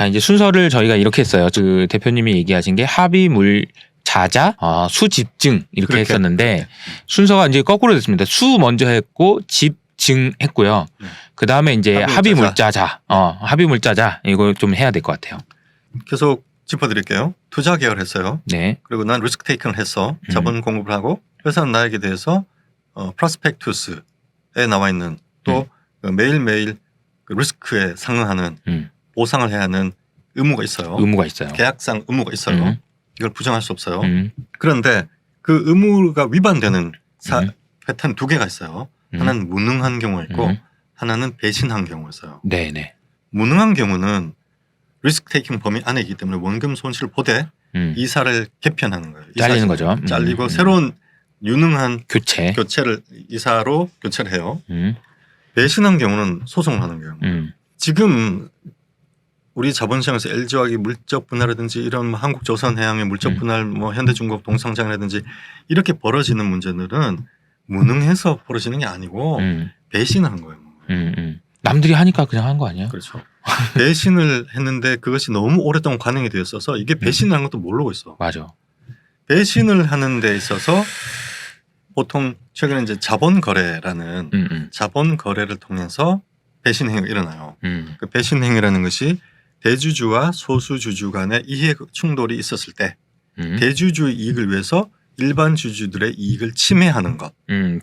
자, 이제 순서를 저희가 이렇게 했어요. 그 대표님이 얘기하신 게 합의물 자자, 수집증 이렇게 그렇게. 했었는데 순서가 이제 거꾸로 됐습니다. 수 먼저 했고 집증 했고요. 그 다음에 이제 합의물 자자, 합의물 자자 이거 좀 해야 될 것 같아요. 계속 짚어드릴게요. 투자 계약을 했어요. 네. 그리고 난 리스크 테이킹을 했어. 자본 공급을 하고 회사는 나에게 대해서 프로스펙투스에 나와 있는 또 매일매일 그 리스크에 상응하는 보상을 해야 하는 의무가 있어요. 의무가 있어요. 계약상 의무가 있어요. 이걸 부정할 수 없어요. 그런데 그 의무가 위반되는 패턴 두 개가 있어요. 하나는 무능한 경우가 있고 하나는 배신한 경우가 있어요. 네네. 무능한 경우는 리스크 테이킹 범위 안에 있기 때문에 원금 손실을 보되 이사를 개편하는 거예요. 잘리는 거죠. 잘리고 새로운 유능한 교체를 이사로 교체를 해요. 배신한 경우는 소송을 하는 경우. 지금 우리 자본시장에서 LG화학이 물적 분할이라든지 이런 한국조선해양의 물적 분할, 뭐 현대중공업 동상장이라든지 이렇게 벌어지는 문제들은 무능해서 벌어지는 게 아니고 배신한 거예요. 남들이 하니까 그냥 한 거 아니에요? 그렇죠. 배신을 했는데 그것이 너무 오랫동안 관행이 되었어서 이게 배신이라는 것도 모르고 있어. 맞아. 배신을 하는 데 있어서 보통 최근에 이제 자본 거래라는 자본 거래를 통해서 배신 행위가 일어나요. 그 배신 행위라는 것이 대주주와 소수주주 간의 이해 충돌이 있었을 때 대주주의 이익을 위해서 일반 주주들의 이익을 침해하는 것.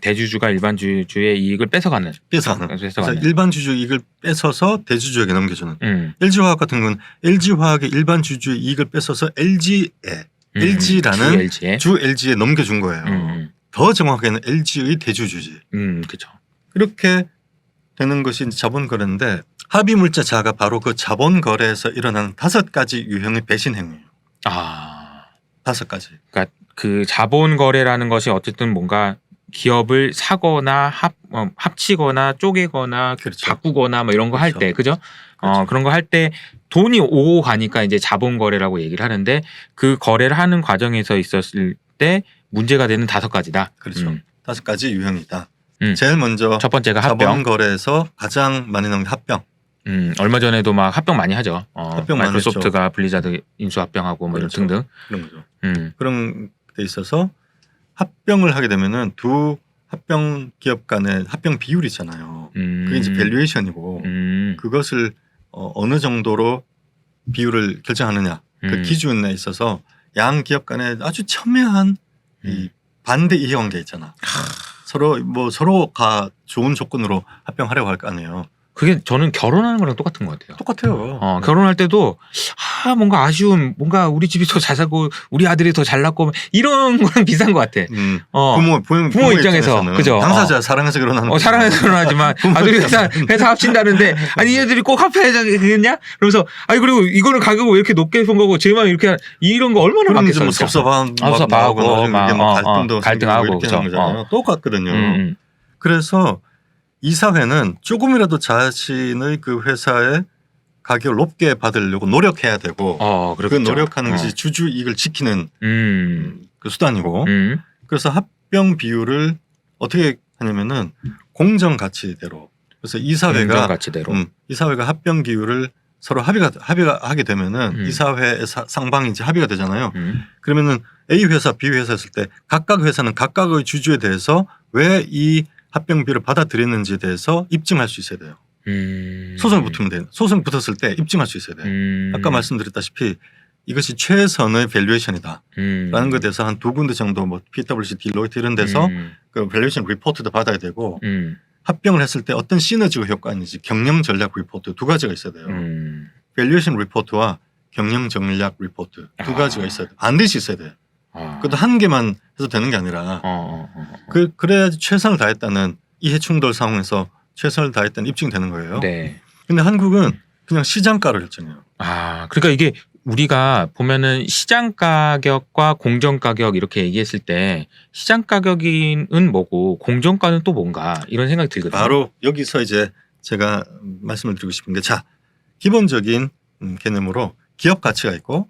대주주가 일반 주주의 이익을 뺏어가는. 그래서 일반 주주 이익을 뺏어서 대주주에게 넘겨주는. LG화학 같은 건 LG화학의 일반 주주의 이익을 뺏어서 LG라는 주 LG에 넘겨준 거예요. 더 정확하게는 LG의 대주주지. 그렇죠. 이렇게 되는 것이 자본 거래인데 합의물자 자가 바로 그 자본 거래에서 일어나는 5가지 유형의 배신 행위예요. 5가지. 그러니까 그 자본 거래라는 것이 어쨌든 뭔가 기업을 사거나 합치거나 쪼개거나 그렇죠. 바꾸거나 뭐 이런 거 할 때, 그죠? 그렇죠. 그런 거 할 때 돈이 오고 가니까 이제 자본 거래라고 얘기를 하는데 그 거래를 하는 과정에서 있었을 때 문제가 되는 5가지다. 그렇죠. 5가지 유형이다. 제일 먼저 첫 번째가 합병. 자본 거래에서 가장 많이 나오는 게 합병. 얼마 전에도 막 합병 많이 하죠. 합병 마이크로소프트가 많이 블리자드 인수 합병하고 뭐 그렇죠. 등등. 그런 거죠. 그런 데 있어서 합병을 하게 되면은 두 합병 기업 간의 합병 비율이 있잖아요. 그게 이제 밸류에이션이고 그것을 어느 정도로 비율을 결정하느냐 그 기준에 있어서 양 기업 간에 아주 첨예한 이 반대 이해관계 있잖아. 서로가 좋은 조건으로 합병하려고 할 거 아니에요. 그게 저는 결혼하는 거랑 똑같은 것 같아요. 똑같아요. 결혼할 때도 뭔가 아쉬움, 뭔가 우리 집이 더 잘 살고 우리 아들이 더 잘났고 이런 거랑 비슷한 것 같아. 부모 입장에서 그죠. 당사자 사랑해서 결혼하는 사랑해서 결혼하지만 아들이 회사 합친다는데 아니 얘들이 꼭 합해야겠냐? 그러면서 아니 그리고 이거는 가격을 왜 이렇게 높게 본 거고 쟤만 이렇게 이런 거 얼마나 많겠어. 뭐 섭섭하고 갈등하고 이렇게 하는 거잖아요. 똑같거든요. 그래서 이사회는 조금이라도 자신의 그 회사의 가격을 높게 받으려고 노력해야 되고 그 노력하는 것이 주주 이익을 지키는 그 수단이고 그래서 합병 비율을 어떻게 하냐면은 공정 가치대로 그래서 이사회가 합병 비율을 서로 합의가 하게 되면은 이사회의 상방이 이제 합의가 되잖아요. 그러면은 A 회사, B 회사 했을 때 각각 회사는 각각의 주주에 대해서 왜 이 합병비를 받아들였는지에 대해서 입증할 수 있어야 돼요. 소송을 붙으면 돼요. 소송 붙었을 때 입증할 수 있어야 돼요. 아까 말씀드렸다시피 이것이 최선의 밸류에이션이다 라는 것에 대해서 한 2군데 정도 뭐 PwC, 딜로이트 이런 데서 그 밸류에이션 리포트도 받아야 되고 합병을 했을 때 어떤 시너지가 효과인지 경영 전략 리포트 2가지가 있어야 돼요. 밸류에이션 리포트와 경영 전략 리포트 2가지가 있어야 돼요. 반드시 있어야 돼요. 그것도 한 개만 해서 되는 게 아니라 그래야지 최선을 다했다는 이해 충돌 상황에서 최선을 다했다는 입증이 되는 거예요. 네. 근데 한국은 그냥 시장가를 결정해요. 그러니까 이게 우리가 보면은 시장 가격과 공정 가격 이렇게 얘기했을 때 시장 가격은 뭐고 공정가는 또 뭔가 이런 생각이 들거든요. 바로 여기서 이제 제가 말씀을 드리고 싶은 게 기본적인 개념으로 기업 가치가 있고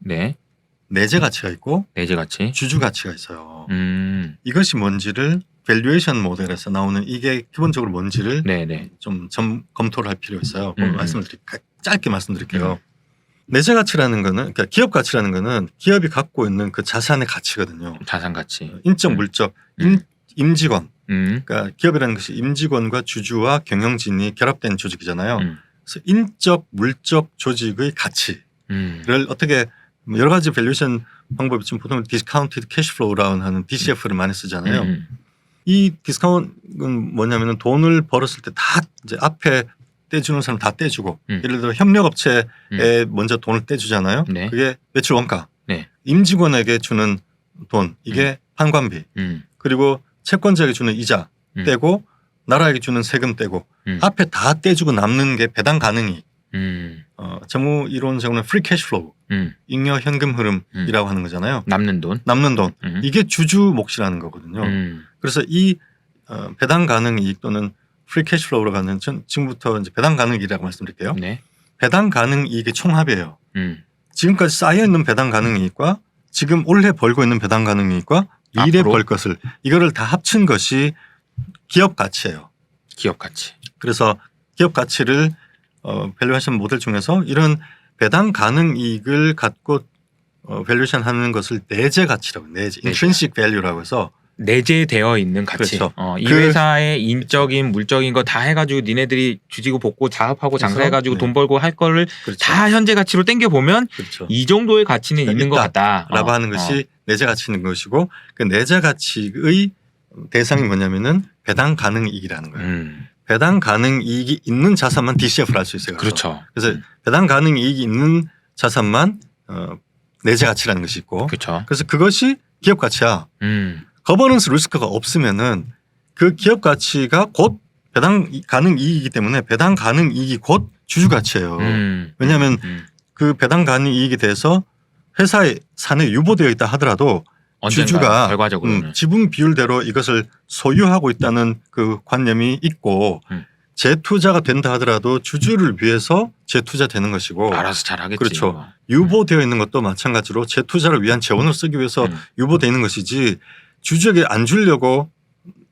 내재 가치가 있고 내재 가치, 주주 가치가 있어요. 이것이 뭔지를 밸류에이션 모델에서 나오는 이게 기본적으로 뭔지를 좀 검토를 할 필요가 있어요. 짧게 말씀드릴게요. 내재 가치라는 거는 그러니까 기업 가치라는 거는 기업이 갖고 있는 그 자산의 가치거든요. 자산 가치. 인적 물적 임직원. 그러니까 기업이라는 것이 임직원과 주주와 경영진이 결합된 조직이잖아요. 그래서 인적 물적 조직의 가치를 어떻게 여러 가지 밸류에이션 방법이 지금 보통 디스카운티드 캐시플로우라고 하는 DCF를 많이 쓰잖아요. 이 디스카운트는 뭐냐면은 돈을 벌었을 때 다 이제 앞에 떼주는 사람 다 떼주고 예를 들어 협력업체에 먼저 돈을 떼주잖아요. 네. 그게 매출 원가. 네. 임직원에게 주는 돈 이게 판관비. 그리고 채권자에게 주는 이자 떼고 나라에게 주는 세금 떼고 앞에 다 떼주고 남는 게 배당 가능이익. 재무 이론적으로는 프리 캐시플로우, 잉여 현금 흐름이라고 하는 거잖아요. 남는 돈. 이게 주주 몫이라는 거거든요. 그래서 이 배당 가능 이익 또는 프리 캐시플로우로 가는 지금부터 이제 배당 가능 이익이라고 말씀드릴게요. 네. 배당 가능 이익의 총합이에요. 지금까지 쌓여 있는 배당 가능 이익과 지금 올해 벌고 있는 배당 가능 이익과 미래 벌 것을 이거를 다 합친 것이 기업 가치예요. 기업 가치. 그래서 기업 가치를 밸류에이션 모델 중에서 이런 배당 가능 이익을 갖고 밸류에이션 하는 것을 내재 가치라고 내재 intrinsic value라고 해서 내재되어 있는 가치. 그렇죠. 이 회사의 인적인 물적인 거 다 해가지고 니네들이 주지고 볶고 자업하고 장사해가지고 돈 벌고 할 거를 다 현재 가치로 땡겨 보면 이 정도의 가치는 있는 것 같다라고 하는 것이 내재 가치인 것이고 그 내재 가치의 대상이 뭐냐면은 배당 가능 이익이라는 거예요. 배당 가능 이익이 있는 자산만 DCF를 할 수 있어요. 그렇죠. 그래서 배당 가능 이익이 있는 자산만 내재 가치라는 것이 있고 그렇죠. 그래서 그것이 기업 가치야. 거버넌스 리스크가 없으면은 그 기업 가치가 곧 배당 가능 이익이기 때문에 배당 가능 이익이 곧 주주 가치예요. 왜냐하면 그 배당 가능 이익에 대해서 회사의 산에 유보되어 있다 하더라도 주주가 결과적으로는 지분 비율대로 이것을 소유하고 있다는 그 관념이 있고 재투자가 된다 하더라도 주주를 위해서 재투자되는 것이고 알아서 잘하겠지. 그렇죠. 유보되어 있는 것도 마찬가지로 재투자를 위한 재원을 쓰기 위해서 유보되어 있는 것이지 주주에게 안 주려고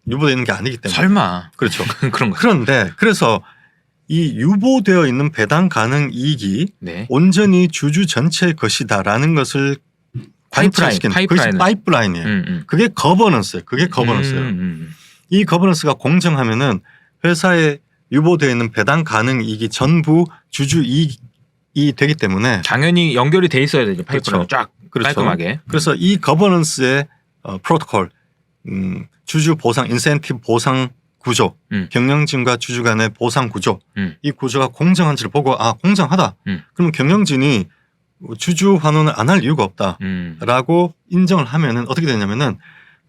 유보되어 있는 게 아니기 때문에. 설마. 그렇죠. 그런 거. 그런데 그래서 이 유보되어 있는 배당 가능 이익이 네. 온전히 주주 전체의 것이다라는 것을 파이프라인이에요. 그게 거버넌스예요. 이 거버넌스가 공정하면은 회사에 유보되어 있는 배당 가능 이익이 전부 주주 이익이 되기 때문에 당연히 연결이 돼 있어야 되죠. 파이프라인 쫙 깔끔하게. 그래서 이 거버넌스의 프로토콜, 주주 보상, 인센티브 보상 구조, 경영진과 주주 간의 보상 구조, 이 구조가 공정한지를 보고 공정하다. 그러면 경영진이 주주 환원을 안 할 이유가 없다라고 인정을 하면은 어떻게 되냐면은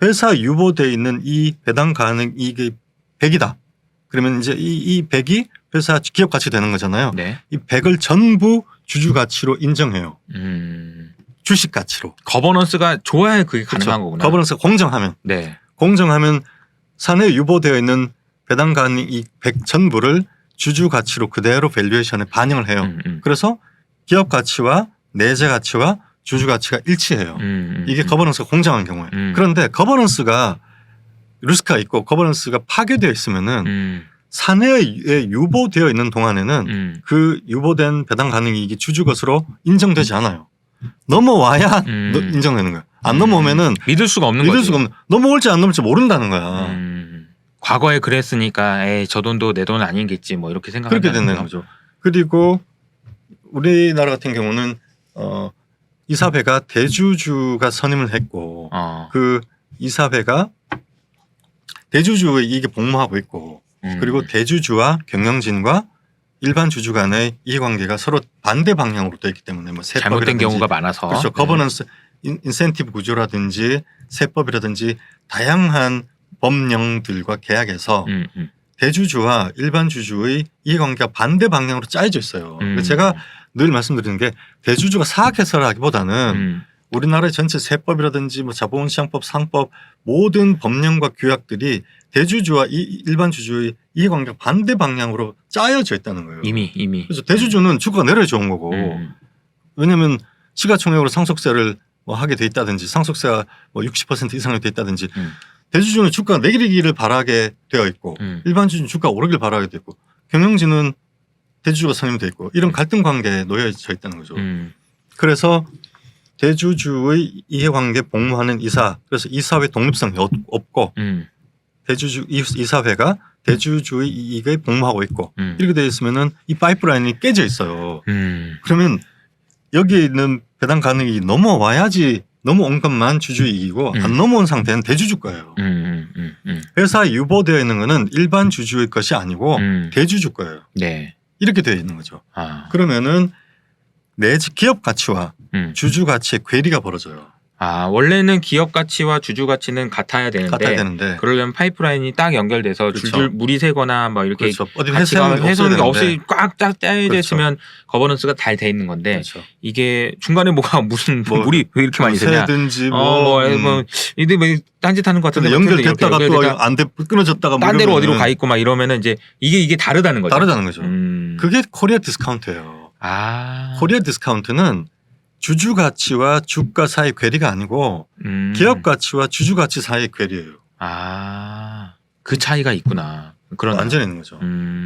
회사 유보되어 있는 이 배당 가능 이익의 100이다. 그러면 이제 이 100이 회사 기업 가치 되는 거잖아요. 네. 이 100을 전부 주주 가치로 인정해요. 주식 가치로. 거버넌스가 좋아야 그게 가능한 거구나. 거버넌스가 공정하면. 네. 공정하면 산에 유보되어 있는 배당 가능 이익 100 전부를 주주 가치로 그대로 밸류에이션에 반영을 해요. 그래서 기업 가치와 내재 가치와 주주 가치가 일치해요. 이게 거버넌스가 공정한 경우에. 그런데 거버넌스가 리스크가 있고 거버넌스가 파괴되어 있으면은 사내에 유보되어 있는 동안에는 그 유보된 배당 가능 이익이 주주 것으로 인정되지 않아요. 넘어와야 인정되는 거야. 안 넘어오면은 믿을 수가 없는 거지. 넘어올지 안 넘어올지 모른다는 거야. 과거에 그랬으니까 저 돈도 내 돈 아니겠지 뭐 이렇게 생각하는 그렇게 되는 거죠. 그리고 우리나라 같은 경우는 이사회가 대주주가 선임을 했고 그 이사회가 대주주의 이익에 복무하고 있고 그리고 대주주와 경영진과 일반 주주 간의 이해관계가 서로 반대 방향으로 되어 있기 때문에 뭐 잘못된 경우가 많아서 그렇죠. 거버넌스 인센티브 구조라든지 세법이라든지 다양한 법령들과 계약에서 대주주와 일반 주주의 이해관계가 반대 방향으로 짜여져 있어요. 제가 늘 말씀드리는 게 대주주가 사악해서라기보다는 우리나라의 전체 세법이라든지 뭐 자본시장법, 상법 모든 법령과 규약들이 대주주와 일반 주주의 이해관계가 반대 방향으로 짜여져 있다는 거예요. 이미. 그래서 대주주는 주가가 내려야 좋은 거고 왜냐하면 시가총액으로 상속세를 뭐 하게 돼 있다든지 상속세가 뭐 60% 이상이 돼 있다든지 대주주는 주가가 내리기를 바라게 되어 있고 일반 주주는 주가가 오르기를 바라게 되어 있고 경영진은 대주주가 선임돼 있고 이런 갈등 관계에 놓여져 있다는 거죠. 그래서 대주주의 이해관계 복무하는 이사, 그래서 이사회 독립성이 없고 대주주 이사회가 대주주의 이익에 복무하고 있고 이렇게 되어 있으면은 이 파이프라인이 깨져 있어요. 그러면 여기에 있는 배당 가능이 넘어와야지 넘어온 것만 주주이익이고 안 넘어온 상태는 대주주 거예요. 회사에 유보되어 있는 것은 일반 주주의 것이 아니고 대주주 거예요. 네. 이렇게 되어 있는 거죠. 그러면은 내 기업 가치와 주주 가치의 괴리가 벌어져요. 원래는 기업 가치와 주주 가치는 같아야 되는데 그러려면 파이프라인이 딱 연결돼서 그렇죠. 줄줄 물이 새거나 뭐 이렇게 그렇죠. 어디 가치가 훼손이 없이 꽉 짜여져 그렇죠. 있으면 거버넌스가 잘 돼 있는 건데 그렇죠. 이게 중간에 뭐가 무슨 물이 왜 이렇게 많이 새냐. 새든지 이들 뭐 딴짓하는 것 같은데 연결됐다가 또 안 돼 끊어졌다가 딴 데로 어디로 가 있고 막 이러면은 이제 이게 다르다는 거죠. 다르다는 거죠. 그게 코리아 디스카운트예요. 코리아 디스카운트는 주주 가치와 주가 사이의 괴리가 아니고 기업 가치와 주주 가치 사이의 괴리예요. 그 차이가 있구나. 그런 완전히 있는 거죠.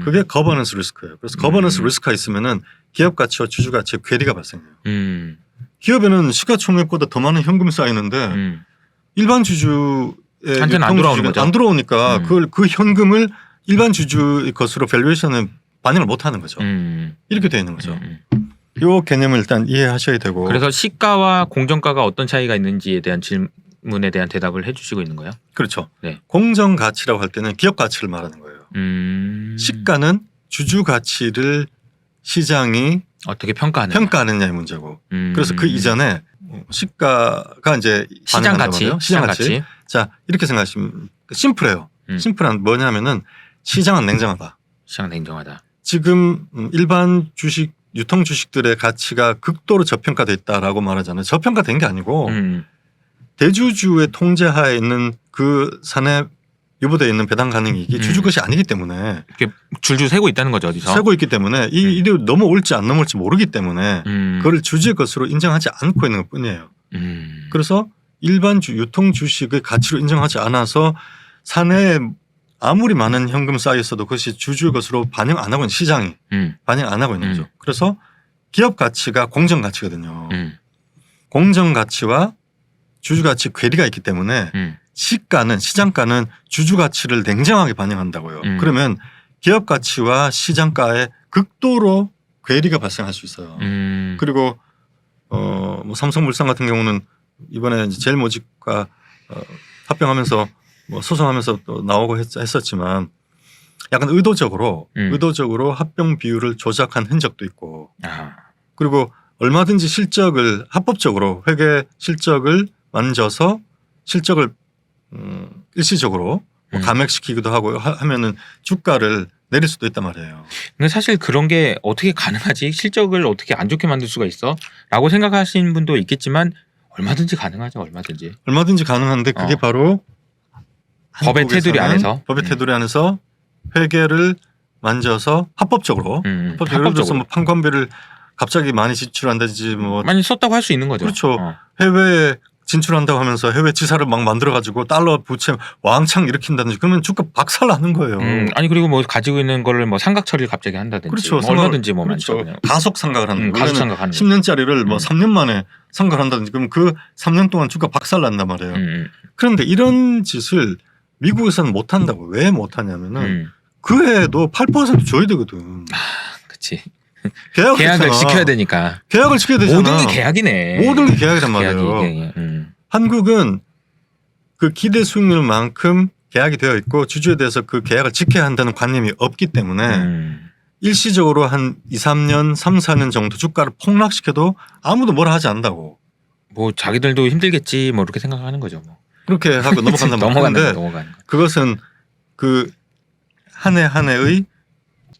그게 거버넌스 리스크예요. 그래서 거버넌스 리스크가 있으면은 기업 가치와 주주 가치의 괴리가 발생해요. 기업에는 시가총액보다 더 많은 현금이 쌓이는데 일반 주주의 안 들어오니까 그 현금을 일반 주주의 것으로 밸류에이션에 반영을 못 하는 거죠. 이렇게 되어 있는 거죠. 이 개념을 일단 이해하셔야 되고. 그래서 시가와 공정가가 어떤 차이가 있는지에 대한 질문에 대한 대답을 해주시고 있는 거예요? 그렇죠. 네. 공정 가치라고 할 때는 기업 가치를 말하는 거예요. 시가는 주주 가치를 시장이 어떻게 평가하느냐의 문제고. 그래서 그 이전에 시가가 이제 시장 가치. 자, 이렇게 생각하시면 심플해요. 심플한 뭐냐면은 시장은 냉정하다. 지금 일반 주식 유통 주식들의 가치가 극도로 저평가돼 있다라고 말하잖아요. 저평가된 게 아니고 대주주의 통제하에 있는 그 산에 유보되어 있는 배당 가능 이익이 주주 것이 아니기 때문에 이렇게 줄줄 세고 있다는 거죠. 어디서 세고 있기 때문에 이게 넘어올지 안 넘어올지 모르기 때문에 그걸 주주의 것으로 인정하지 않고 있는 것뿐이에요. 그래서 일반 유통 주식의 가치로 인정하지 않아서 사내에 아무리 많은 현금 쌓여 있어도 그것이 주주의 것으로 반영 안 하고 있는 시장이 반영 안 하고 있는 거죠. 그래서 기업 가치가 공정 가치거든요. 공정 가치와 주주 가치 괴리가 있기 때문에 시가는 시장가는 주주 가치를 냉정하게 반영한다고요. 그러면 기업 가치와 시장가에 극도로 괴리가 발생할 수 있어요. 그리고 뭐 삼성물산 같은 경우는 이번에 이제 제일모직과 합병하면서 뭐 소송하면서 또 나오고 했었지만 약간 의도적으로 합병 비율을 조작한 흔적도 있고 그리고 얼마든지 실적을 합법적으로 회계 실적을 만져서 실적을 일시적으로 뭐 감액시키기도 하고 하면은 주가를 내릴 수도 있단 말이에요. 근데 사실 그런 게 어떻게 가능하지? 실적을 어떻게 안 좋게 만들 수가 있어? 라고 생각하시는 분도 있겠지만 얼마든지 가능하죠. 얼마든지 가능한데 그게 바로 법의 테두리 안에서 회계를 만져서 합법적으로 예를 들어서 뭐 판관비를 갑자기 많이 지출한다든지 뭐 많이 썼다고 할 수 있는 거죠. 그렇죠. 해외에 진출한다고 하면서 해외 지사를 막 만들어 가지고 달러 부채 왕창 일으킨다든지 그러면 주가 박살 나는 거예요. 아니 그리고 뭐 가지고 있는 거를 뭐 삼각 처리를 갑자기 한다든지 그렇죠. 뭐 얼마든지 뭐 그렇죠. 많죠. 가속 상각을 하는 가속 상각하는 10년짜리를 뭐 3년 만에 상각을 한다든지 그럼 그 3년 동안 주가 박살 난단 말이에요. 그런데 이런 짓을 미국에서는 못 한다고. 왜 못 하냐면은 그 해에도 8% 줘야 되거든. 그렇지. 계약을 지켜야 되니까. 계약을 지켜야 되잖아. 모든 게 계약이네. 모든 게 계약이란 말이에요. 한국은 그 기대 수익률만큼 계약이 되어 있고 주주에 대해서 그 계약을 지켜야 한다는 관념이 없기 때문에 일시적으로 한 2, 3년, 3, 4년 정도 주가를 폭락시켜도 아무도 뭐라 하지 않는다고. 뭐 자기들도 힘들겠지 뭐 이렇게 생각하는 거죠. 뭐. 그렇게 하고 넘어간단 말인데 그것은 그 한 해 한 해의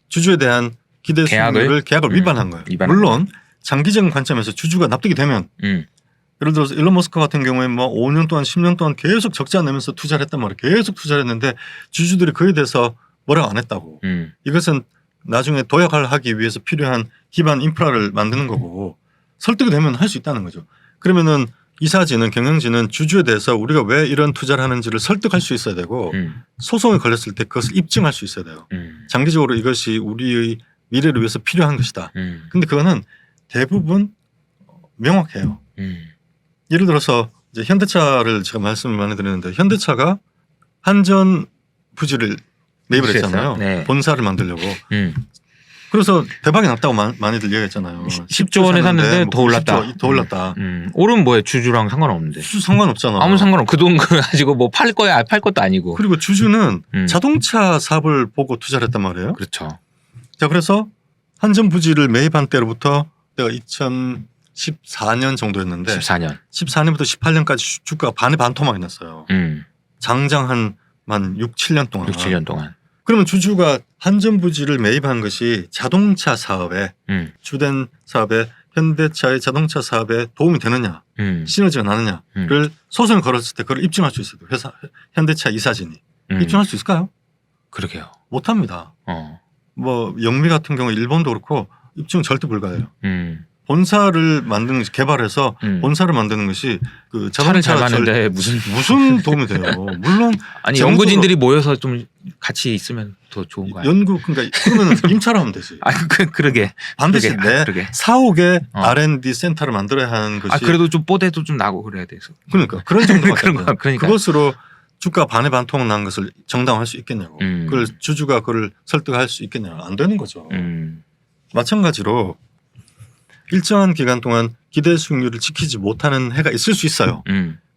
주주에 대한 기대 수익률을 계약을 위반한 거예요. 물론 장기적인 관점에서 주주가 납득이 되면 예를 들어서 일론 머스크 같은 경우에 뭐 5년 동안 10년 동안 계속 적자 내면서 투자를 했단 말이에요. 계속 투자를 했는데 주주들이 그에 대해서 뭐라고 안 했다고. 이것은 나중에 도약을 하기 위해서 필요한 기반 인프라를 만드는 거고 설득이 되면 할 수 있다는 거죠. 그러면은 이사지는 경영진은 주주에 대해서 우리가 왜 이런 투자를 하는지를 설득할 수 있어야 되고 소송에 걸렸을 때 그것을 입증할 수 있어야 돼요. 장기적으로 이것이 우리의 미래를 위해서 필요한 것이다. 근데 그거는 대부분 명확해요. 예를 들어서 이제 현대차를 제가 말씀을 많이 드렸는데 현대차가 한전 부지를 매입을 했잖아요. 네. 본사를 만들려고. 그래서 대박이 났다고 많이들 얘기했잖아요. 10조 원에 샀는데 더 올랐다. 더 올랐다. 오른 뭐에 주주랑 상관없는데. 주주 상관없잖아. 아무 상관없. 그 돈 가지고 뭐 팔 거야, 팔 것도 아니고. 그리고 주주는 자동차 사업을 보고 투자를 했단 말이에요. 그렇죠. 자, 그래서 한전 부지를 매입한 때로부터 내가 2014년 정도였는데 14년부터 18년까지 주가가 반의 반토막이 났어요. 장장 한 6, 7년 동안. 6, 7년 동안. 그러면 주주가 한전 부지를 매입한 것이 자동차 사업에 주된 사업에 현대차의 자동차 사업에 도움이 되느냐 시너지가 나느냐를 소송을 걸었을 때 그걸 입증할 수 있어요. 회사 현대차 이사진이 입증할 수 있을까요? 그러게요. 못합니다. 뭐 영미 같은 경우 일본도 그렇고 입증은 절대 불가해요. 본사를 만드는 것이 개발해서 본사를 만드는 것이 그 차를 잘 마는데 무슨 도움이 돼요. 물론 아니 연구진들이 모여서 좀 같이 있으면 더 좋은 거야. 그러니까 그러면 임차를 하면 되지. 아 그러게 반드시 내 사옥에 R&D 센터를 만들어야 하는 것이. 아 그래도 좀 뽀대도 좀 나고 그래야 돼서. 그러니까 그런 정도가 그러니까 그것으로 주가 반의 반토막 난 것을 정당화할 수 있겠냐고. 그걸 주주가 그걸 설득할 수 있겠냐. 안 되는 거죠. 마찬가지로 일정한 기간 동안 기대 수익률을 지키지 못하는 해가 있을 수 있어요.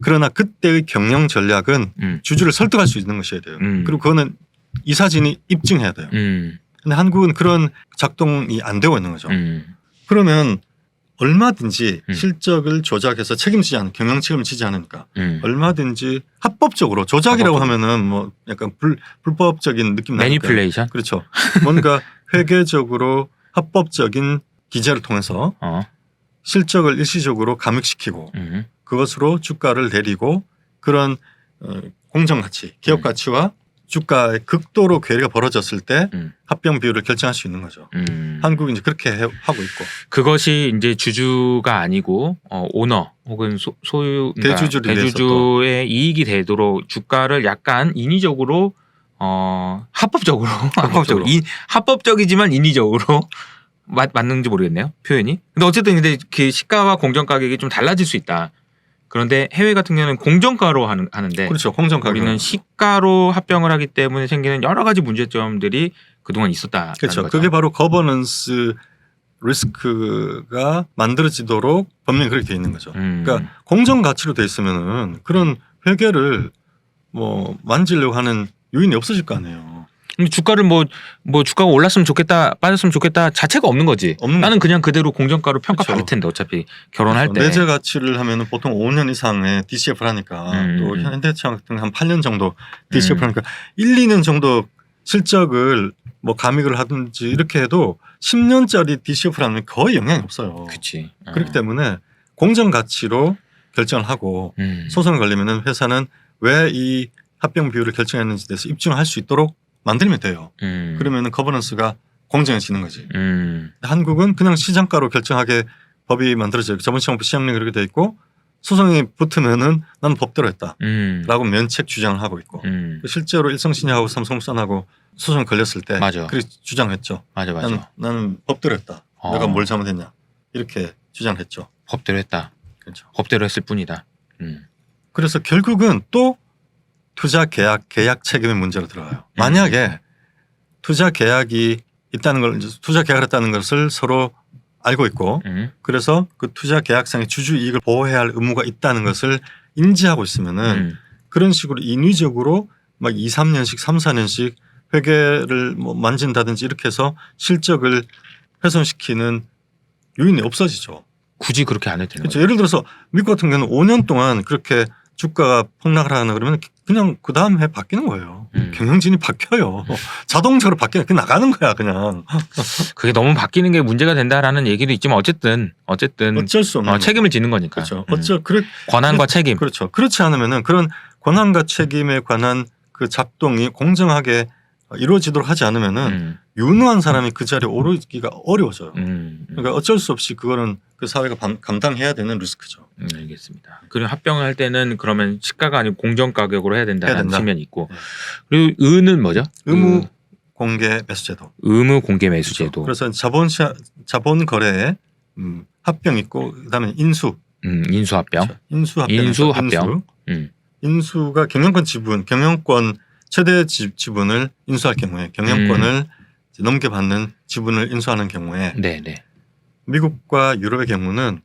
그러나 그때의 경영 전략은 주주를 설득할 수 있는 것이어야 돼요. 그리고 그거는 이사진이 입증해야 돼요. 근데 한국은 그런 작동이 안 되고 있는 거죠. 그러면 얼마든지 실적을 조작해서 책임지지 않는 경영 책임을 지지 않으니까 얼마든지 합법적으로 조작이라고 하면은 뭐 약간 불법적인 느낌 나니까 매니플레이션 그렇죠. 뭔가 회계적으로 합법적인 기재를 통해서 실적을 일시적으로 감액시키고 그것으로 주가를 내리고 그런 공정가치, 기업가치와 주가의 극도로 괴리가 벌어졌을 때 합병 비율을 결정할 수 있는 거죠. 한국은 이제 그렇게 하고 있고 그것이 이제 주주가 아니고 오너 혹은 소유 대주주의 이익이 되도록 주가를 약간 인위적으로 합법적으로 합법적이지만 인위적으로 맞는지 모르겠네요 표현이. 근데 어쨌든 그 시가와 공정 가격이 좀 달라질 수 있다. 그런데 해외 같은 경우는 공정가로 하는데 그렇죠. 공정가 우리는 시가로 합병을 하기 때문에 생기는 여러 가지 문제점들이 그동안 있었다. 그렇죠. 거죠. 그게 바로 거버넌스 리스크가 만들어지도록 법령이 그렇게 돼 있는 거죠. 그러니까 공정 가치로 돼 있으면은 그런 회계를 뭐 만지려고 하는 요인이 없어질 거 아니에요. 근데 주가를 뭐 주가가 올랐으면 좋겠다 빠졌으면 좋겠다 자체가 없는 거지. 나는 그냥 그대로 공정가로 평가받을 텐데 어차피 결혼할 때. 매제 가치를 하면은 보통 5년 이상의 DCF를 하니까 또 현대차 같은 한 8년 정도 DCF를 하니까 1, 2년 정도 실적을 뭐 감익을 하든지 이렇게 해도 10년짜리 DCF를 하면 거의 영향이 없어요. 그렇지. 그렇기 때문에 공정 가치로 결정을 하고 소송을 걸리면은 회사는 왜 이 합병 비율을 결정했는지 대해서 입증을 할 수 있도록 만들면 돼요. 그러면은 거버넌스가 공정해지는 거지. 한국은 그냥 시장가로 결정하게 법이 만들어져요. 자본시장법 시행령이 그렇게 돼 있고 소송이 붙으면은 나는 법대로 했다라고 면책 주장을 하고 있고 실제로 일성신약하고 삼성물산하고 소송 걸렸을 때 그렇게 주장했죠. 맞아. 나는 법대로 했다. 내가 뭘 잘못했냐 이렇게 주장했죠. 법대로 했다. 그렇죠. 법대로 했을 뿐이다. 그래서 결국은 또 투자 계약 책임의 문제로 들어가요. 만약에 투자 계약이 있다는 걸 투자 계약을 했다는 것을 서로 알고 있고 그래서 그 투자 계약상의 주주 이익을 보호해야 할 의무가 있다는 것을 인지하고 있으면은 그런 식으로 인위적으로 막 2, 3년씩 3, 4년씩 회계를 뭐 만진다든지 이렇게 해서 실적을 훼손시키는 요인이 없어지죠. 굳이 그렇게 안 해도 되는 거죠. 예를 들어서 미국 같은 경우는 5년 동안 그렇게 주가가 폭락을 하거나 그러면 그냥 그 다음 해 바뀌는 거예요. 경영진이 바뀌어요. 자동적으로 바뀌는 그냥 나가는 거야 그냥. 그게 너무 바뀌는 게 문제가 된다라는 얘기도 있지만 어쨌든 어쩔 수 없는 책임을 지는 거니까. 그렇죠. 권한과 책임. 그렇죠. 그렇지 않으면은 그런 권한과 책임에 관한 그 작동이 공정하게 이루어지도록 하지 않으면은 유능한 사람이 그 자리에 오르기가 어려워져요. 그러니까 어쩔 수 없이 그거는 그 사회가 감당해야 되는 리스크죠. 알겠습니다. 그리고 합병을 할 때는 그러면 시가가 아니고 공정 가격으로 해야 된다는 측면이 있고 그리고 의는 뭐죠? 공개 매수제도. 의무 공개 매수제도. 그래서 자본 거래에 합병 있고 그다음에 인수. 인수합병. 그렇죠. 인수합병. 인수가 경영권 최대 지분을 인수할 경우에 경영권을 넘겨받는 지분을 인수하는 경우에 네네. 미국과 유럽의 경우는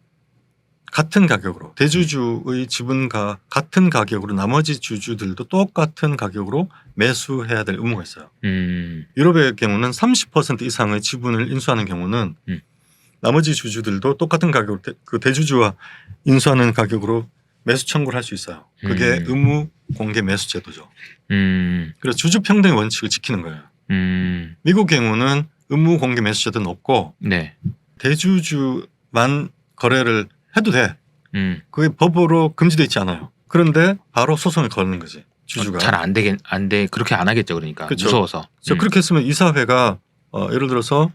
같은 가격으로 대주주의 지분과 같은 가격으로 나머지 주주들도 똑같은 가격으로 매수해야 될 의무가 있어요. 유럽의 경우는 30% 이상의 지분을 인수하는 경우는 나머지 주주들도 똑같은 가격으로 그 대주주와 인수하는 가격으로 매수 청구를 할 수 있어요. 그게 의무 공개 매수 제도죠. 그래서 주주 평등의 원칙을 지키는 거예요. 미국 경우는 의무 공개 매수 제도는 없고 네. 대주주만 거래를 해도 돼. 그게 법으로 금지되어 있지 않아요. 그런데 바로 소송을 거는 거지. 주주가. 잘 안 돼. 그렇게 안 하겠죠. 그러니까. 그렇죠. 무서워서. 그렇게 했으면 이사회가 예를 들어서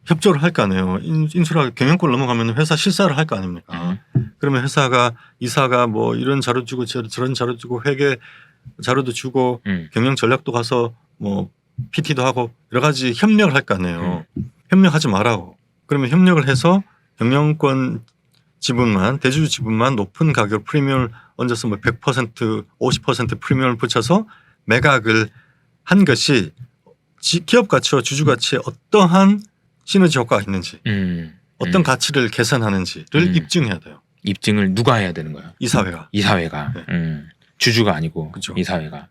협조를 할 거 아니에요. 인수라 경영권 넘어가면 회사 실사를 할 거 아닙니까. 그러면 이사가 뭐 이런 자료 주고 저런 자료 주고 회계 자료도 주고 경영 전략도 가서 뭐 PT도 하고 여러 가지 협력을 할 거 아니에요. 협력하지 말라고. 그러면 협력을 해서 경영권 지분만 대주주 지분만 높은 가격 프리미엄을 얹어서 뭐 100% 50% 프리미엄을 붙여서 매각을 한 것이 기업 가치와 주주 가치에 어떠한 시너지 효과가 있는지 어떤 가치를 계산하는지를 입증해야 돼요. 입증을 누가 해야 되는 거예요? 이사회가. 네. 주주가 아니고 그렇죠. 이사회가.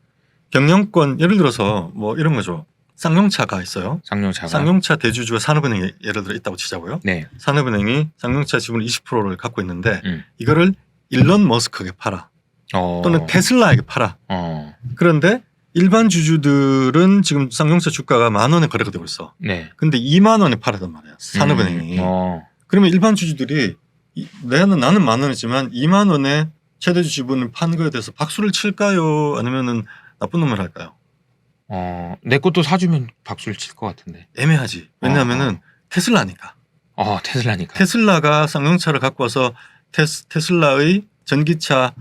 경영권 예를 들어서 뭐 이런 거죠. 쌍용차가 있어요. 쌍용차 대주주가 산업은행에 예를 들어 있다고 치자고요. 네. 산업은행이 쌍용차 지분 20%를 갖고 있는데 이거를 일론 머스크에게 팔아. 또는 테슬라에게 팔아. 그런데 일반 주주들은 지금 쌍용차 주가가 10,000원에 거래가 되고 있어. 네. 근데 20,000원에 팔았단 말이야. 산업은행이. 그러면 일반 주주들이 나는 10,000원이지만 20,000원에 최대주 지분을 판 거에 대해서 박수를 칠까요? 아니면은 나쁜 놈을 할까요? 내 것도 사주면 박수를 칠 것 같은데. 애매하지. 왜냐하면은 테슬라니까. 테슬라니까. 테슬라가 쌍용차를 갖고 와서 테슬라의 전기차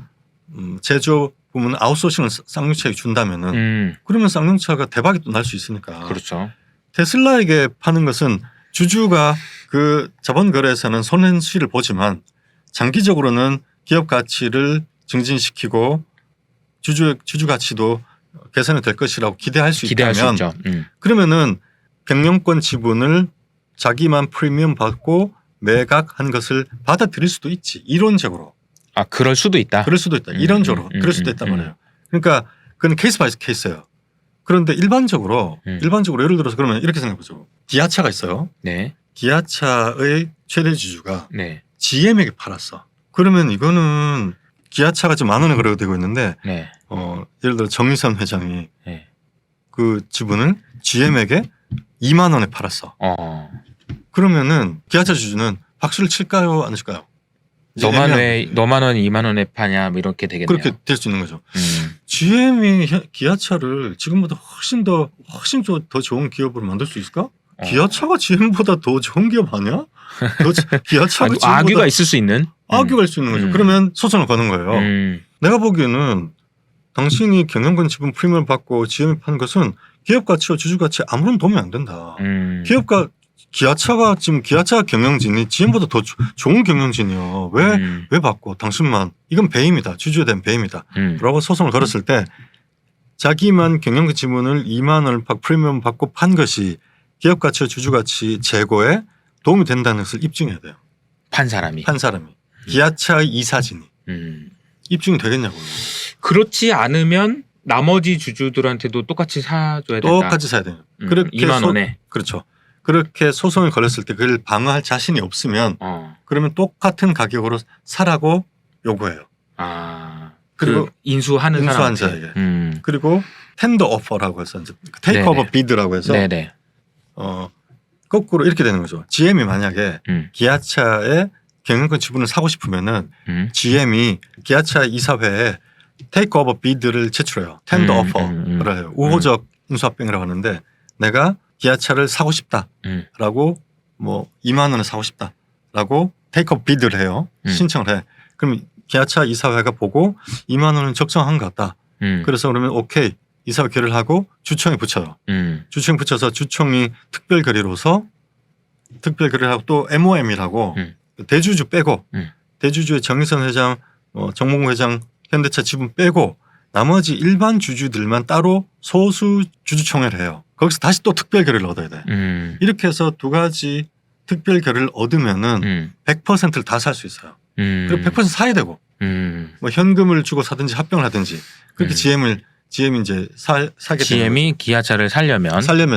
제조 부문 아웃소싱을 쌍용차에 준다면은 그러면 쌍용차가 대박이 또 날 수 있으니까. 그렇죠. 테슬라에게 파는 것은 주주가 그 자본 거래에서는 손해수를 보지만 장기적으로는 기업 가치를 증진시키고 주주 가치도 개선이 될 것이라고 기대할 수 있다면 그러면은 경영권 지분을 자기만 프리미엄 받고 매각한 것을 받아들일 수도 있지. 이론적으로. 그럴 수도 있다. 이론적으로 그럴 수도 있단 말이에요. 그러니까 그건 케이스 바이 케이스예요. 그런데 일반적으로 예를 들어서 그러면 이렇게 생각해보죠. 기아차가 있어요. 네. 기아차의 최대 주주가 네. GM에게 팔았어. 그러면 이거는 기아차가 지금 10,000원에 거래가 되고 있는데 네. 예를 들어 정의선 회장이 그 지분을 GM에게 20,000원에 팔았어. 그러면은 기아차 주주는 박수를 칠까요? 안 칠까요? 너만 왜 20,000원에 파냐 뭐 이렇게 되겠네요. 그렇게 될 수 있는 거죠. GM이 기아차를 지금보다 훨씬 더 좋은 기업으로 만들 수 있을까? 기아차가 GM보다 더 좋은 기업 아니야? 기아차가 악유가 있을 수 있는? 악유가 있을 수 있는 거죠. 그러면 소송을 거는 거예요. 내가 보기에는 당신이 경영권 지분 프리미엄을 받고 GM이 판 것은 기업 가치와 주주 가치에 아무런 도움이 안 된다. 기아차가 지금 기아차 경영진이 GM보다 더 좋은 경영진이요. 왜 받고 당신만 이건 배임이다. 주주에 대한 배임이다. 라고 소송을 걸었을 때 자기만 경영권 지분을 20,000원을 프리미엄 받고 판 것이 기업 가치와 주주 가치 제고에 도움이 된다는 것을 입증해야 돼요. 판 사람이. 기아차의 이사진이. 입증이 되겠냐고요. 그렇지 않으면 나머지 주주들한테도 똑같이 사줘야 된다. 똑같이 사야 돼요. 그렇게 20,000원에. 그렇죠. 그렇게 소송을 걸렸을 때 그걸 방어할 자신이 없으면 그러면 똑같은 가격으로 사라고 요구해요. 그리고 인수한 자에게. 그리고 텐더 오퍼라고 해서 이제 테이크 오버 비드라고 해서 거꾸로 이렇게 되는 거죠. GM이 만약에 기아차의 경영권 지분을 사고 싶으면은 GM이 기아차 이사회에 테이크 오버 비드를 제출해요. 텐더 오퍼를 해요. 우호적 인수합병이라고 하는데 내가 기아차를 사고 싶다라고 뭐 20,000원을 사고 싶다라고 테이크 오버 비드를 해요. 신청을 해. 그럼 기아차 이사회가 보고 20,000원은 적정한 것 같다. 그래서 그러면 오케이 이사회 결의를 하고 주총에 붙여요. 주총에 붙여서 주총이 특별 결의로서 특별 결의를 하고 또 MOM이라고 대주주 빼고 대주주의 정의선 회장, 정몽구 회장, 현대차 지분 빼고 나머지 일반 주주들만 따로 소수 주주총회를 해요. 거기서 다시 또 특별 결의를 얻어야 돼. 이렇게 해서 두 가지 특별 결의를 얻으면은 100%를 다 살 수 있어요. 그리고 100% 사야 되고 뭐 현금을 주고 사든지 합병을 하든지 그렇게 GM이 이제 사게 되는 GM이 기아차를 살려면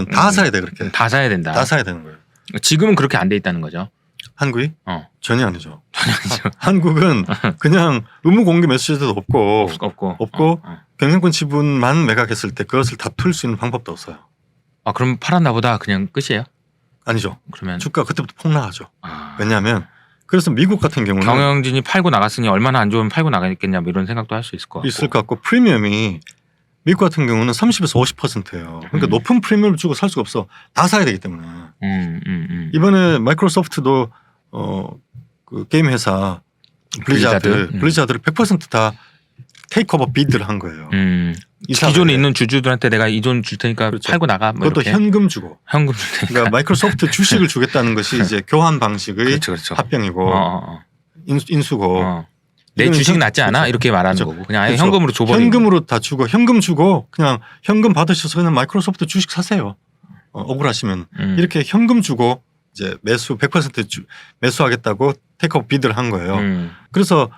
다 사야 돼. 그렇게 다 사야 된다. 다 사야 되는 거예요. 지금은 그렇게 안 돼 있다는 거죠. 한국이? 전혀 아니죠. 한국은 그냥 의무 공개 매수제도도 없고 경영권 지분만 매각했을 때 그것을 다툴 수 있는 방법도 없어요. 아 그럼 팔았나 보다 그냥 끝이에요? 아니죠. 그러면 주가 그때부터 폭락하죠. 왜냐하면 그래서 미국 같은 경우는 경영진이 팔고 나갔으니 얼마나 안 좋으면 팔고 나가겠냐 뭐 이런 생각도 할 수 있을 것 같고. 프리미엄이 미국 같은 경우는 30에서 50%예요. 그러니까 높은 프리미엄을 주고 살 수가 없어. 다 사야 되기 때문에. 이번에 마이크로소프트도 그 게임 회사 블리자드를 100% 다 테이크오버 비드를 한 거예요. 기존에 있는 주주들한테 내가 이 돈 줄 테니까 그렇죠. 팔고 나가. 뭐 그것도 이렇게. 현금 주고. 현금 줄 테니까. 그러니까 마이크로소프트 주식을 주겠다는 것이 이제 교환 방식의 그렇죠. 합병이고 인수고. 내 주식 낫지 않아? 그렇죠. 이렇게 말하는 그렇죠. 거고 그냥 아예 그렇죠. 현금으로 줘버리는 현금으로 다 주고 현금 주고 그냥 현금 받으셔서 그냥 마이크로소프트 주식 사세요. 억울하시면 이렇게 현금 주고 이제 매수 100% 매수하겠다고 테이크오버 비드를 한 거예요. 그래서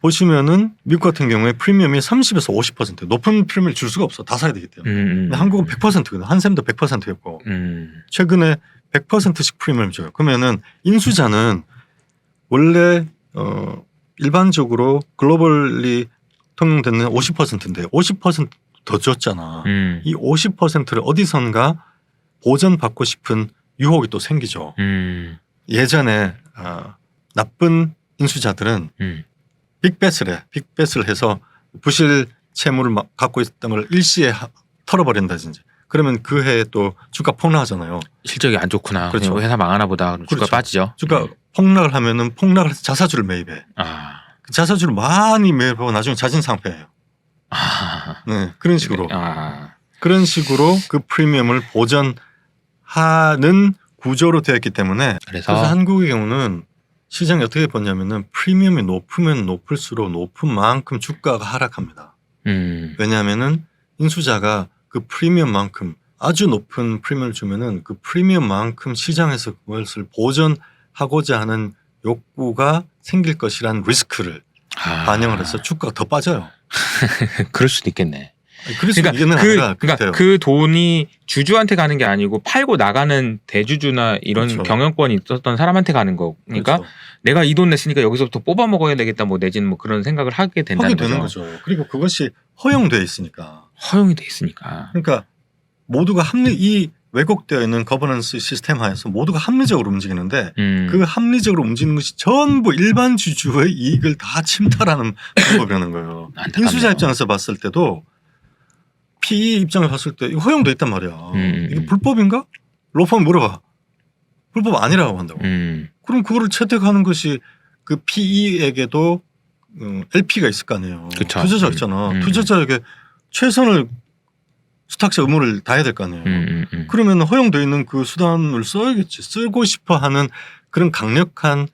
보시면은 미국 같은 경우에 프리미엄이 30에서 50% 높은 프리미엄을 줄 수가 없어. 다 사야 되기 때문에. 근데 한국은 100%거든. 한샘도 100%였고 최근에 100%씩 프리미엄을 줘요. 그러면은 인수자는 원래 일반적으로 글로벌리 통용되는 50%인데 50% 더 줬잖아. 이 50%를 어디선가 보전받고 싶은 유혹이 또 생기죠. 예전에 나쁜 인수자들은 빅베스를 해서 부실 채무를 갖고 있던 걸 일시에 털어버린다든지 그러면 그 해에 또 주가 폭락하잖아요. 실적이 안 좋구나. 그렇죠. 회사 망하나 보다. 주가 그렇죠. 빠지죠. 주가 폭락을 하면은 폭락을 해서 자사주를 매입해. 그 자사주를 많이 매입하고 나중에 자진상폐해요. 네, 그런 식으로. 그런 식으로 그 프리미엄을 보전하는 구조로 되어 있기 때문에 그래서 한국의 경우는 시장이 어떻게 봤냐면은 프리미엄이 높으면 높을수록 높은 만큼 주가가 하락합니다. 왜냐하면은 인수자가 그 프리미엄만큼 아주 높은 프리미엄을 주면은 그 프리미엄만큼 시장에서 그것을 보전하고자 하는 욕구가 생길 것이란 리스크를 반영을 해서 주가가 더 빠져요. 그럴 수도 있겠네. 그러니까 그 돈이 주주한테 가는 게 아니고 팔고 나가는 대주주나 이런 그렇죠. 경영권이 있었던 사람한테 가는 거니까 그렇죠. 내가 이 돈 냈으니까 여기서부터 뽑아 먹어야 되겠다 뭐 내지는 뭐 그런 생각을 하게 된다는 거죠. 그리고 그것이 허용돼 있으니까. 허용이 돼 있으니까. 그러니까 모두가 이 왜곡되어 있는 거버넌스 시스템 하에서 모두가 합리적으로 움직이는데 그 합리적으로 움직이는 것이 전부 일반 주주의 이익을 다 침탈하는 방법이라는 거예요. 인수자 입장에서 봤을 때도 PE 입장을 봤을 때 이거 허용돼 있단 말이야. 이게 불법인가? 로펌이 물어봐. 불법 아니라고 한다고. 그럼 그거를 채택하는 것이 그 PE에게도 LP가 있을 거 아니에요. 그쵸. 투자자 있잖아. 투자자에게 최선을 수탁자 의무를 다해야 될 거 아니에요. 그러면 허용되어 있는 그 수단을 써야겠지. 쓰고 싶어 하는 그런 강력한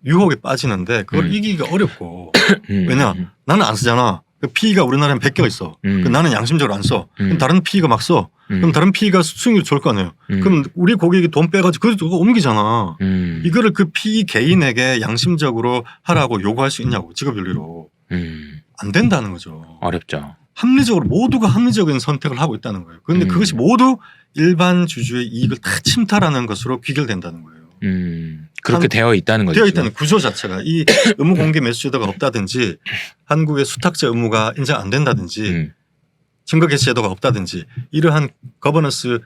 유혹에 빠지는데 그걸 이기기가 어렵고 왜냐 나는 안 쓰잖아. 그 PE가 우리나라에 100개가 있어. 나는 양심적으로 안 써. 그럼 다른 PE가 막 써. 그럼 다른 PE가 수익률이 좋을 거 아니에요. 그럼 우리 고객이 돈 빼가지고 그거 옮기잖아. 이거를 그 PE 개인에게 양심적으로 하라고 요구할 수 있냐고 직업윤리로. 안 된다는 거죠. 어렵죠. 합리적으로 모두가 합리적인 선택을 하고 있다는 거예요. 그런데 그것이 모두 일반 주주의 이익을 다 침탈하는 것으로 귀결된다는 거예요. 그렇게 되어 있다는 거죠. 되어 있다는 구조 자체가 이 의무 공개 매수제도가 없다든지 한국의 수탁자 의무가 인정 안 된다든지 증거 개시 제도가 없다든지 이러한 거버넌스의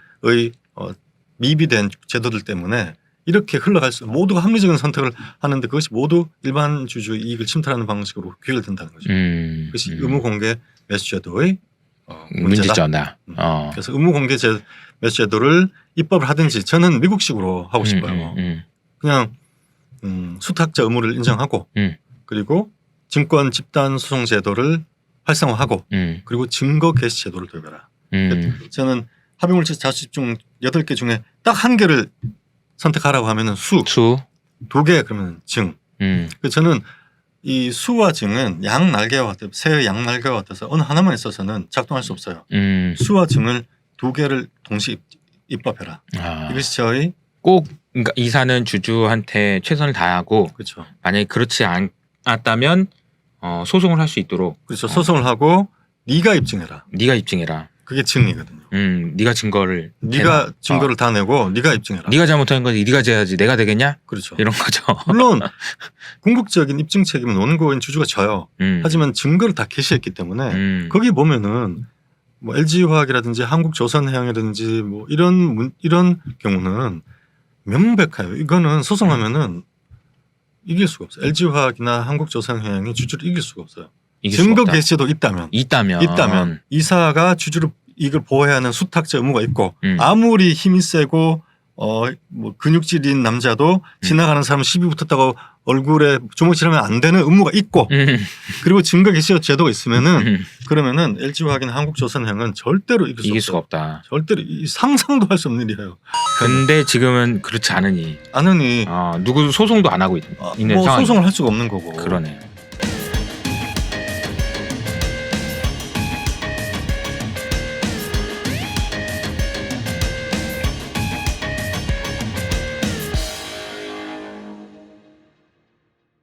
미비된 제도들 때문에 이렇게 흘러갈 수 모두가 합리적인 선택을 하는데 그것이 모두 일반 주주의 이익을 침탈하는 방식으로 귀결된다는 거죠. 그것이 의무 공개 매수제도의 문제점이다. 그래서 의무 공개 매수제도를 입법을 하든지 저는 미국식으로 하고 싶어요. 그냥 수탁자 의무를 인정하고 그리고 증권 집단 소송 제도를 활성화하고 그리고 증거 개시 제도를 도입해라. 저는 합의물질 자수집중 8개 중에 딱 1개를 선택하라고 하면은 수. 2개 그러면 증. 저는 이 수와 증은 양날개와 같아요. 새의 양날개와 같아서 어느 하나만 있어서는 작동할 수 없어요. 수와 증을 2개를 동시에 입법해라. 이것이 저희 꼭 그러니까 이사는 주주한테 최선을 다하고 그렇죠. 만약에 그렇지 않았다면 소송을 할 수 있도록 그렇죠. 소송을 하고 네가 입증해라. 네가 입증해라. 그게 증이거든요. 네가 증거를 네가 증거를 다 내고 네가 입증해라. 네가 잘못한 거지 네가 져야지 내가 되겠냐? 그렇죠. 이런 거죠. 물론 궁극적인 입증 책임은 원고인 주주가 져요. 하지만 증거를 다 게시했기 때문에 거기 보면은 뭐 LG화학이라든지 한국조선해양이라든지 뭐 이런 경우는 명백해요. 이거는 소송하면은 이길 수가 없어요. LG화학이나 한국조선해양이 주주를 이길 수가 없어요. 증거 게시도 있다면 이사가 주주를 이걸 보호해야 하는 수탁자 의무가 있고 아무리 힘이 세고 뭐 근육질인 남자도 지나가는 사람 시비 붙었다고 얼굴에 주먹질하면 안 되는 의무가 있고 그리고 증거 게시 제도가 있으면은 그러면은 LG화학이나 한국조선해양은 절대로 이길 수가 없다. 절대로 상상도 할 수 없는 일이에요. 근데 지금은 그렇지 않으니 누구 소송도 안 하고 있는 뭐 상황이 소송을 할 수가 없는 거고. 그러네.